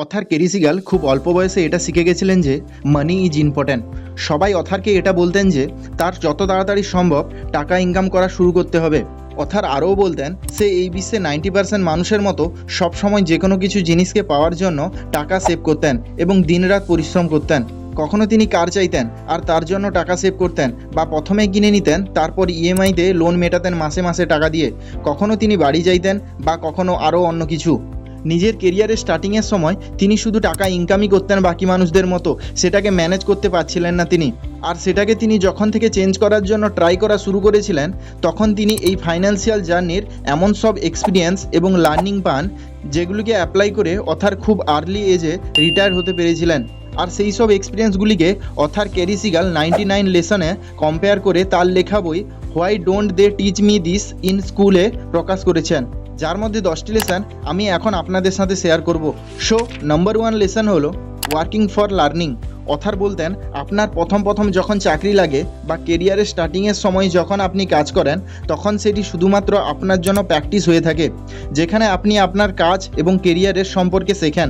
Other Cary seagull খুব অল্প বয়সে এটা শিখে গেছিলেন যে মানি ইজ ইম্পর্ট্যান্ট। সবাই অথারকে এটা বলতেন যে তার যত তাড়াতাড়ি সম্ভব টাকা ইনকাম করা শুরু করতে হবে। অথার আরও বলতেন সে এই বিশ্বে 90% মানুষের মতো সবসময় যে কোনো কিছু জিনিসকে পাওয়ার জন্য টাকা সেভ করতেন এবং দিনরাত পরিশ্রম করতেন। কখনো তিনি কার চাইতেন আর তার জন্য টাকা সেভ করতেন, বা প্রথমে কিনে নিতেন তারপর ইএমআইতে লোন মেটাতেন মাসে মাসে টাকা দিয়ে। কখনো তিনি বাড়ি চাইতেন বা কখনো আরও অন্য কিছু। নিজের কেরিয়ারের স্টার্টিংয়ের সময় তিনি শুধু টাকা ইনকামই করতেন বাকি মানুষদের মতো, সেটাকে ম্যানেজ করতে পারছিলেন না তিনি। আর সেটাকে তিনি যখন থেকে চেঞ্জ করার জন্য ট্রাই করা শুরু করেছিলেন, তখন তিনি এই ফাইন্যান্সিয়াল জার্নির এমন সব এক্সপিরিয়েন্স এবং লার্নিং পান যেগুলিকে অ্যাপ্লাই করে অথার খুব আর্লি এজে রিটায়ার হতে পেরেছিলেন। আর সেই সব এক্সপিরিয়েন্সগুলিকে অথার কেরি সিগাল 99 লেসনে কম্পেয়ার করে তার লেখা বই why don't they teach me this in স্কুলে প্রকাশ করেছেন, যার মধ্যে 10টি লেসন আমি এখন আপনাদের সাথে শেয়ার করব। সো নাম্বার 1 লেসন হলো ওয়ার্কিং ফর লার্নিং। অথার বলতেন আপনার প্রথম যখন চাকরি লাগে বা কেরিয়ারের স্টার্টিংয়ের সময় যখন আপনি কাজ করেন, তখন সেটি শুধুমাত্র আপনার জন্য প্র্যাকটিস হয়ে থাকে, যেখানে আপনি আপনার কাজ এবং কেরিয়ারের সম্পর্কে শেখেন।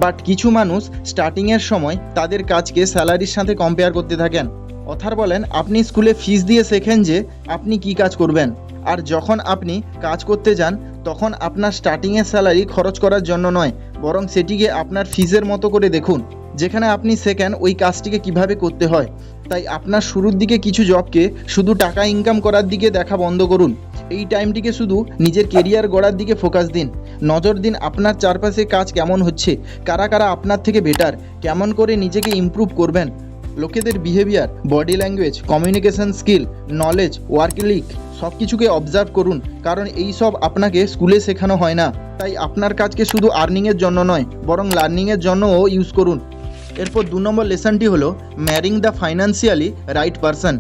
বাট কিছু মানুষ স্টার্টিংয়ের সময় তাদের কাজকে স্যালারির সাথে কম্পেয়ার করতে থাকেন। অথার বলেন আপনি স্কুলে ফিস দিয়ে শেখেন যে আপনি কি কাজ করবেন, আর যখন আপনি কাজ করতে যান তখন আপনার স্টার্টিংয়ের স্যালারি খরচ করার জন্য নয়, বরং সেটিকে আপনার ফিজের মতো করে দেখুন, যেখানে আপনি শেখেন ওই কাজটিকে কিভাবে করতে হয়। তাই আপনার শুরুর দিকে কিছু জবকে শুধু টাকা ইনকাম করার দিকে দেখা বন্ধ করুন। এই টাইমটিকে শুধু নিজের কেরিয়ার গড়ার দিকে ফোকাস দিন। নজর দিন আপনার চারপাশে কাজ কেমন হচ্ছে, কারা কারা আপনার থেকে বেটার, কেমন করে নিজেকে ইমপ্রুভ করবেন। লোকেদের behaviour, body language, communication skill, knowledge, work leak সব কিছুকে অবজার্ভ করুন, কারণ এই সব আপনাকে স্কুলে শেখানো হয় না। তাই আপনার কাজকে শুধু আর্নিংয়ের জন্য নয়, বরং লার্নিংয়ের জন্যও ইউজ করুন। এরপর 2 নম্বর লেসনটি হলো ম্যারিং the financially right person.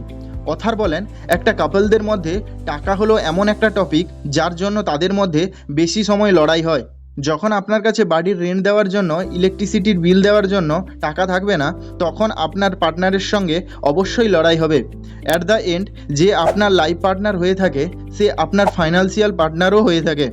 Other বলেন একটা কাপলদের মধ্যে টাকা হলো এমন একটা টপিক যার জন্য তাদের মধ্যে বেশি সময় লড়াই হয়। যখন আপনার কাছে বাড়ির রেন্ট দেওয়ার জন্য, ইলেকট্রিসিটির বিল দেওয়ার জন্য টাকা থাকবে না, তখন আপনার পার্টনারের সঙ্গে অবশ্যই লড়াই হবে। অ্যাট দ্য এন্ড যে আপনার লাইফ পার্টনার হয়ে থাকে সে আপনার ফাইন্যান্সিয়াল পার্টনারও হয়ে থাকে।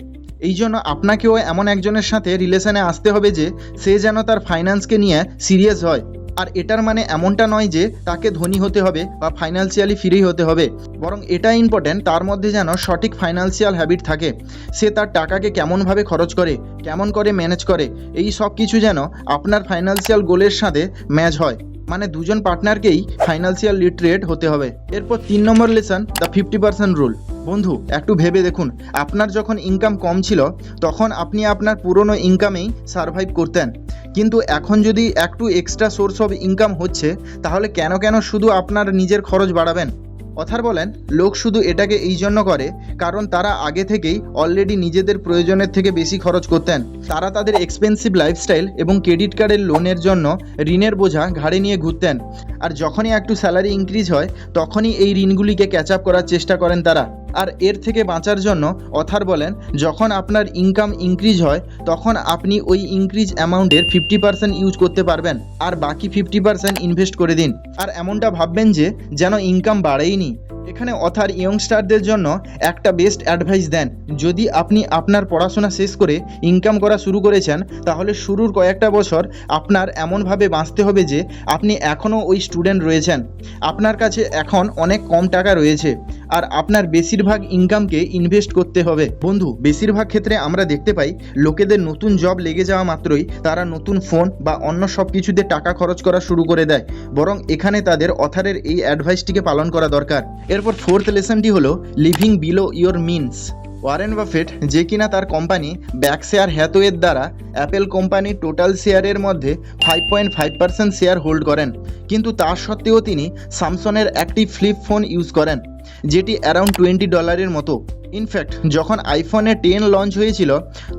এই জন্য আপনাকেও এমন একজনের সাথে রিলেশনে আসতে হবে যে সে যেন তার ফাইন্যান্সকে নিয়ে সিরিয়াস হয়। আর এটার মানে এমনটা নয় যে তাকে ধনী হতে হবে বা ফাইন্যান্সিয়ালি ফ্রি হতে হবে, বরং এটা ইম্পর্ট্যান্ট তার মধ্যে যেন সঠিক ফাইন্যান্সিয়াল হ্যাবিট থাকে। সে তার টাকাকে কেমনভাবে খরচ করে, কেমন করে ম্যানেজ করে, এই সব কিছু যেন আপনার ফাইন্যান্সিয়াল গোলের সাথে ম্যাচ হয়। মানে দুজন পার্টনারকেই ফাইন্যান্সিয়াল লিটারেট হতে হবে। এরপর 3 নম্বর লেসন দ্য 50% রুল। বন্ধু একটু ভেবে দেখুন, আপনার যখন ইনকাম কম ছিল তখন আপনি আপনার পুরনো ইনকামেই সারভাইভ করতেন, কিন্তু এখন যদি একটু এক্সট্রা সোর্স অফ ইনকাম হচ্ছে, তাহলে কেন শুধু আপনার নিজের খরচ বাড়াবেন। অথার বলেন লোক শুধু এটাকে এই জন্য করে কারণ তারা আগে থেকেই অলরেডি নিজেদের প্রয়োজনের থেকে বেশি খরচ করতেন। তারা তাদের এক্সপেন্সিভ লাইফস্টাইল এবং ক্রেডিট কার্ডের লোনের জন্য ঋণের বোঝা ঘাড়ে নিয়ে ঘুরতেন। আর যখনই একটু স্যালারি ইনক্রিজ হয় তখনই এই ঋণগুলিকে ক্যাচ আপ করার চেষ্টা করেন তারা। আর এর থেকে বাঁচার জন্য অথার বলেন যখন আপনার ইনকাম ইনক্রিজ হয় তখন আপনি ওই ইনক্রিজ অ্যামাউন্টের 50% ইউজ করতে পারবেন, আর বাকি 50% ইনভেস্ট করে দিন। আর এমনটা ভাববেন যে যেন ইনকাম বাড়েইনি। এখানে অথার ইয়ংস্টারদের জন্য একটা বেস্ট অ্যাডভাইস দেন, যদি আপনি আপনার পড়াশোনা শেষ করে ইনকাম করা শুরু করেছেন, তাহলে শুরুর কয়েকটা বছর আপনার এমনভাবে বাঁচতে হবে যে আপনি এখনও ওই স্টুডেন্ট রয়েছেন, আপনার কাছে এখন অনেক কম টাকা রয়েছে, আর আপনার বেশিরভাগ ইনকামকে ইনভেস্ট করতে হবে। বন্ধু বেশিরভাগ ক্ষেত্রে আমরা দেখতে পাই লোকেদের নতুন জব লেগে যাওয়া মাত্রই তারা নতুন ফোন বা অন্য সব কিছুতে টাকা খরচ করা শুরু করে দেয়, বরং এখানে তাদের অথারের এই অ্যাডভাইসটিকে পালন করা দরকার। এরপর 4th লেসনটি হলো living below your means. Warren Buffett যে কিনা তার কোম্পানি ব্যাকশেয়ার হ্যাথওয়ের দ্বারা অ্যাপেল কোম্পানির টোটাল শেয়ারের মধ্যে 5.5% শেয়ার হোল্ড করেন, কিন্তু তার সত্ত্বেও তিনি স্যামসংয়ের একটি ফ্লিপ ফোন ইউজ করেন যেটি অ্যারাউন্ড $20 মতো। ইনফ্যাক্ট যখন আইফোনে 10 লঞ্চ হয়েছিল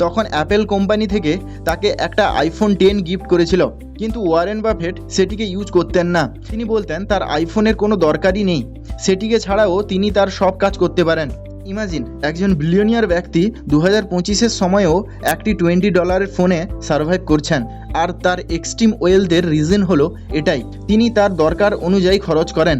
তখন অ্যাপেল কোম্পানি থেকে তাকে একটা আইফোন 10 গিফট করেছিল, কিন্তু ওয়ারেন বাফেট সেটিকে ইউজ করতেন না। তিনি বলতেন তার আইফোনের কোনো দরকারই নেই, সেটিকে ছাড়াও তিনি তার সব কাজ করতে পারেন। ইমাজিন একজন বিলিয়নিয়ার ব্যক্তি 2025-এর সময়েও একটি $20 ফোনে সার্ভাইভ করছেন, আর তার এক্সট্রিম ওয়েলথের রিজন হলো এটাই, তিনি তার দরকার অনুযায়ী খরচ করেন।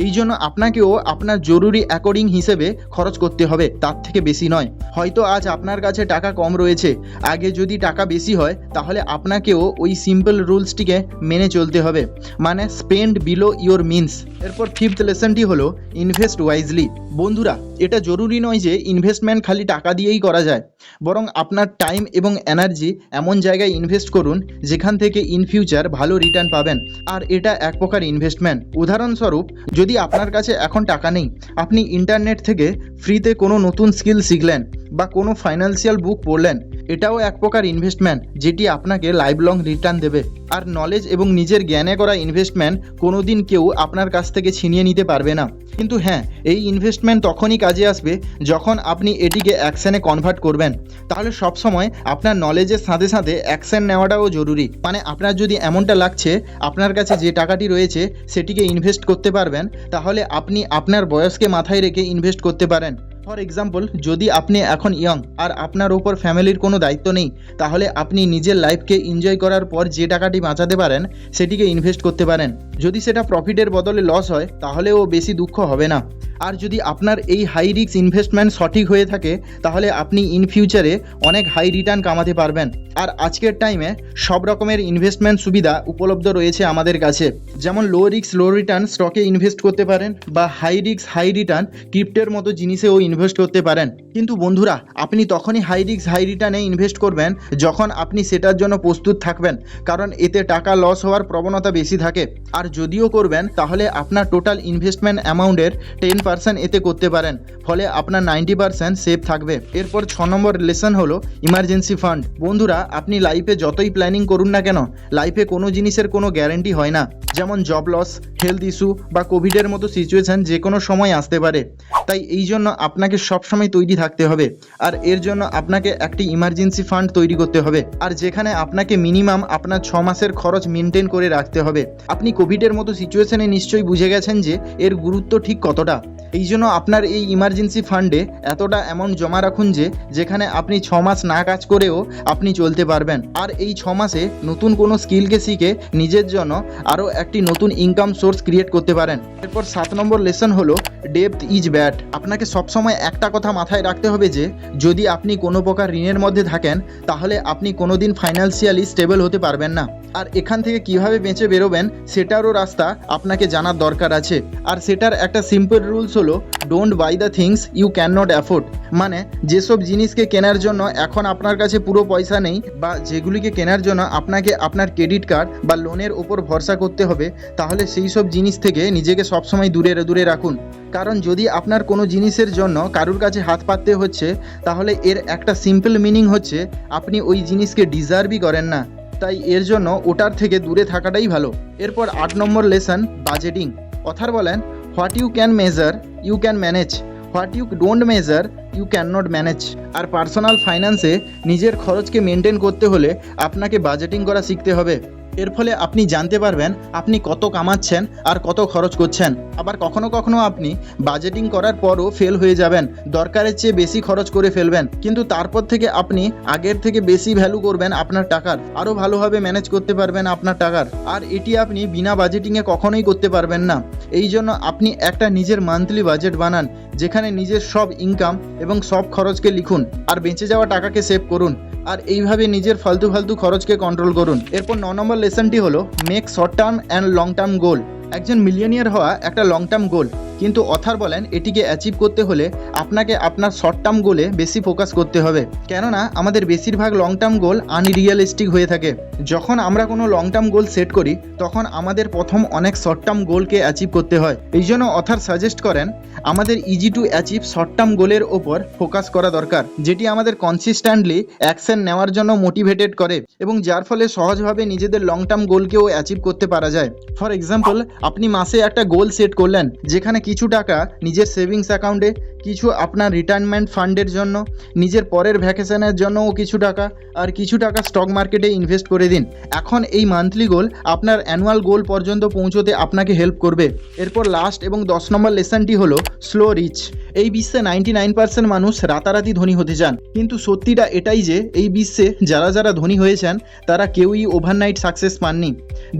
এই জন্য আপনাকেও আপনার জরুরি অ্যাকর্ডিং হিসেবে খরচ করতে হবে, তার থেকে বেশি নয়। হয়তো আজ আপনার কাছে টাকা কম রয়েছে, আগে যদি টাকা বেশি হয় তাহলে আপনাকেও ওই সিম্পল রুলসটিকে মেনে চলতে হবে, মানে স্পেন্ড বিলো ইওর মিনস। এরপর ফিফথ লেসনটি হলো ইনভেস্ট ওয়াইজলি। বন্ধুরা, এটা জরুরি নয় যে ইনভেস্টমেন্ট খালি টাকা দিয়েই করা যায়, বরং আপনার টাইম এবং এনার্জি এমন জায়গায় ইনভেস্ট করুন যেখান থেকে ইন ফিউচার ভালো রিটার্ন পাবেন, আর এটা এক প্রকার ইনভেস্টমেন্ট। উদাহরণস্বরূপ, যদি আপনার কাছে এখন টাকা নেই, আপনি ইন্টারনেট থেকে ফ্রিতে কোনো নতুন স্কিল শিখলেন বা কোনো ফাইন্যান্সিয়াল বুক পড়লেন, এটাও এক প্রকার ইনভেস্টমেন্ট যেটি আপনাকে লাইফ লং রিটার্ন দেবে। আর নলেজ এবং নিজের জ্ঞানে করা ইনভেস্টমেন্ট কোনো দিন কেউ আপনার কাছ থেকে ছিনিয়ে নিতে পারবে না। কিন্তু হ্যাঁ, এই ইনভেস্টমেন্ট তখনই কাজে আসবে যখন আপনি এটিকে অ্যাকশনে কনভার্ট করবেন। তাহলে সবসময় আপনার নলেজের সাথে সাথে অ্যাকশন নেওয়াটাও জরুরি। মানে আপনার যদি এমনটা লাগছে আপনার কাছে যে টাকাটি রয়েছে সেটিকে ইনভেস্ট করতে পারবেন, তাহলে আপনি আপনার বয়সকে মাথায় রেখে ইনভেস্ট করতে পারেন। ফর এক্সাম্পল, যদি আপনি এখন ইয়ং আর আপনার উপর ফ্যামিলির কোনো দায়িত্ব নেই, তাহলে আপনি নিজের লাইফকে এনজয় করার পর যে টাকাটি বাঁচাতে পারেন সেটিকে ইনভেস্ট করতে পারেন। যদি সেটা প্রফিটের বদলে লস হয় তাহলেও বেশি দুঃখ হবে না। আর যদি আপনার এই হাই রিস্ক ইনভেস্টমেন্ট সঠিক হয়ে থাকে তাহলে আপনি ইন ফিউচারে অনেক হাই রিটার্ন কামাতে পারবেন। আর আজকের টাইমে সব রকমের ইনভেস্টমেন্ট সুবিধা উপলব্ধ রয়েছে আমাদের কাছে, যেমন লো রিস্ক লো রিটার্ন স্টকে ইনভেস্ট করতে পারেন, বা হাই রিস্ক হাই রিটার্ন ক্রিপ্টোর মতো জিনিসেও ইনভেস্ট করতে পারেন। কিন্তু বন্ধুরা, আপনি তখনই হাই রিস্ক হাই রিটার্নে ইনভেস্ট করবেন যখন আপনি সেটার জন্য প্রস্তুত থাকবেন, কারণ এতে টাকা লস হওয়ার প্রবণতা বেশি থাকে। আর যদিও করবেন তাহলে আপনার টোটাল ইনভেস্টমেন্ট অ্যামাউন্টের 10% এতে করতে পারেন, ফলে আপনার 90% সেফ থাকবে। এরপর 6 নম্বর লেসন হলো ইমার্জেন্সি ফান্ড। বন্ধুরা, আপনি লাইফে যতই প্ল্যানিং করুন না কেন, লাইফে কোনো জিনিসের কোনো গ্যারেন্টি হয় না। যেমন জব লস, হেলথ ইস্যু বা কোভিডের মতো সিচুয়েশন যে কোনো সময় আসতে পারে। তাই এই জন্য আপনাকে সবসময় তৈরি থাকতে হবে, আর এর জন্য আপনাকে একটি ইমার্জেন্সি ফান্ড তৈরি করতে হবে, আর যেখানে আপনাকে মিনিমাম আপনার 6 মাসের খরচ মেনটেন করে রাখতে হবে। আপনি কোভিডের মতো সিচুয়েশনে নিশ্চয়ই বুঝে গেছেন যে এর গুরুত্ব ঠিক কতটা। এই জন্য আপনার এই ইমার্জেন্সি ফান্ডে এতটা অ্যামাউন্ট জমা রাখুন যে যেখানে আপনি 6 মাস না কাজ করেও আপনি চলতে পারবেন, আর এই 6 মাসে নতুন কোনো স্কিলকে শিখে নিজের জন্য আরও একটি নতুন ইনকাম সোর্স ক্রিয়েট করতে পারেন। এরপর 7 নম্বর লেসন হলো ডেপথ ইজ ব্যাড। আপনাকে সবসময় একটা কথা মাথায় রাখতে হবে যে যদি আপনি কোনো প্রকার ঋণের মধ্যে থাকেন তাহলে আপনি কোনোদিন ফাইন্যান্সিয়ালি স্টেবল হতে পারবেন না। আর এখান থেকে কিভাবে বেঁচে বেরোবেন সেটারও রাস্তা আপনাকে জানার দরকার আছে। আর সেটার একটা সিম্পল রুলস হলো don't buy the things you can not afford. মানে যেসব জিনিসকে কেনার জন্য এখন আপনার কাছে পুরো পয়সা নেই, বা যেগুলিকে কেনার জন্য আপনাকে আপনার ক্রেডিট কার্ড বা লোনের ওপর ভরসা করতে হবে, তাহলে সেই সব জিনিস থেকে নিজেকে সবসময় দূরে দূরে রাখুন। কারণ যদি আপনার কোনো জিনিসের জন্য কারুর কাছে হাত পাততে হচ্ছে, তাহলে এর একটা সিম্পল মিনিং হচ্ছে আপনি ওই জিনিসকে ডিজার্ভই করেন না। তাই এর জন্য ওটার থেকে দূরে থাকাটাই ভালো। এরপর 8 নম্বর লেসন বাজেটিং। অথার বলেন, what you can measure you can manage, what you don't measure you can not manage. আর পার্সোনাল ফাইন্যান্সে নিজের খরচকে মেনটেন করতে হলে আপনাকে বাজেটিং করা শিখতে হবে। এর ফলে আপনি জানতে পারবেন আপনি কত কামাচ্ছেন আর কত খরচ করছেন। আবার কখনো কখনো আপনি বাজেটিং করার পরও ফেল হয়ে যাবেন, দরকারের চেয়ে বেশি খরচ করে ফেলবেন, কিন্তু তারপর থেকে আপনি আগের থেকে বেশি ভ্যালু করবেন আপনার টাকার, আরও ভালোভাবে ম্যানেজ করতে পারবেন আপনার টাকার। আর এটি আপনি বিনা বাজেটিংয়ে কখনোই করতে পারবেন না। এই জন্য আপনি একটা নিজের মান্থলি বাজেট বানান, যেখানে নিজের সব ইনকাম এবং সব খরচকে লিখুন, আর বেঁচে যাওয়া টাকাকে সেভ করুন, আর এইভাবে নিজের ফালতু খরচকে কন্ট্রোল করুন। এরপর 9 নম্বর লেসনটি হলো make short term and long term goal. একজন মিলিয়নিয়ার হওয়া একটা লং টার্ম গোল, কিন্তু অথার বলেন এটিকে অ্যাচিভ করতে হলে আপনাকে আপনার শর্ট টার্ম গোলে বেশি ফোকাস করতে হবে, কেননা আমাদের বেশিরভাগ লং টার্ম গোল আনরিয়ালিস্টিক হয়ে থাকে। যখন আমরা কোনো লং টার্ম গোল সেট করি তখন আমাদের প্রথম অনেক শর্ট টার্ম গোলকে অ্যাচিভ করতে হয়। এই জন্য অথার সাজেস্ট করেন আমাদের easy to achieve short term গোলের ওপর ফোকাস করা দরকার, যেটি আমাদের কনসিস্টেন্টলি অ্যাকশন নেওয়ার জন্য মোটিভেটেড করে এবং যার ফলে সহজভাবে নিজেদের লং টার্ম গোলকেও অ্যাচিভ করতে পারা যায়। ফর এক্সাম্পল, আপনি মাসে একটা গোল সেট করলেন যেখানে কিছু টাকা নিজের সেভিংস অ্যাকাউন্টে, কিছু আপনার রিটায়ারমেন্ট ফান্ডের জন্য, নিজের পরের ভ্যাকেশনের জন্যও কিছু টাকা, আর কিছু টাকা স্টক মার্কেটে ইনভেস্ট করে দিন। এখন এই মান্থলি গোল আপনার অ্যানুয়াল গোল পর্যন্ত পৌঁছতে আপনাকে হেল্প করবে। এরপর লাস্ট এবং 10 নম্বর লেসনটি হলো স্লো রিচ। এই বিশ্বে 99% মানুষ রাতারাতি ধনী হতে চান, কিন্তু সত্যিটা এটাই যে এই বিশ্বে যারা ধনী হয়েছেন তারা কেউই ওভারনাইট সাকসেস পাননি।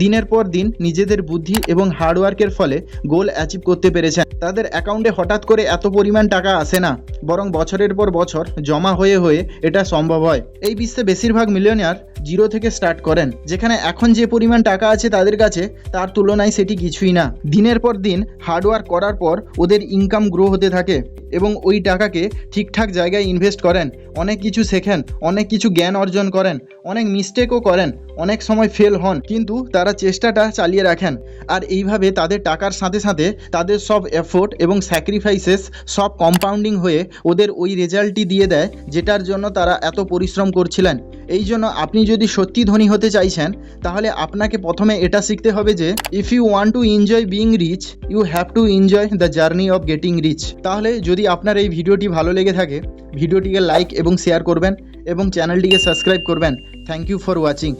দিনের পর দিন নিজেদের বুদ্ধি এবং হার্ডওয়ার্কের ফলে গোল অ্যাচিভ করতে পেরেছেন। তাদের অ্যাকাউন্টে হঠাৎ করে এত পরিমাণ টাকা আসে না, বরং বছরের পর বছর জমা হয়ে হয়ে এটা সম্ভব হয়। এই বিশ্বে বেশিরভাগ মিলিয়নিয়ার জিরো থেকে স্টার্ট করেন, যেখানে এখন যে পরিমাণ টাকা আছে তাদের কাছে তার তুলনায় সেটি কিছুই না। দিনের পর দিন হার্ডওয়ার্ক করার পর ওদের ইনকাম গ্রো হতে থাকে এবং ওই টাকাকে ঠিকঠাক জায়গায় ইনভেস্ট করেন, অনেক কিছু শেখেন, অনেক কিছু জ্ঞান অর্জন করেন, অনেক মিস্টেকও করেন, অনেক সময় ফেল হন, কিন্তু তারা চেষ্টাটা চালিয়ে রাখেন। আর এইভাবে তাদের টাকার সাথে সাথে তাদের সব এফোর্ট এবং স্যাক্রিফাইসেস সব কম্পাউন্ডিং হয়ে ওদের ওই রেজাল্টটি দিয়ে দেয়, যেটার জন্য তারা এত পরিশ্রম করছিলেন। এই জন্য আপনি যদি সত্যি ধনী হতে চাইছেন, তাহলে আপনাকে প্রথমে এটা শিখতে হবে যে if you want to enjoy being rich, you have to enjoy the journey of getting rich. তাহলে যদি আপনার এই ভিডিওটি ভালো লেগে থাকে, ভিডিওটিকে লাইক এবং শেয়ার করবেন এবং চ্যানেলটিকে সাবস্ক্রাইব করবেন। Thank you for watching.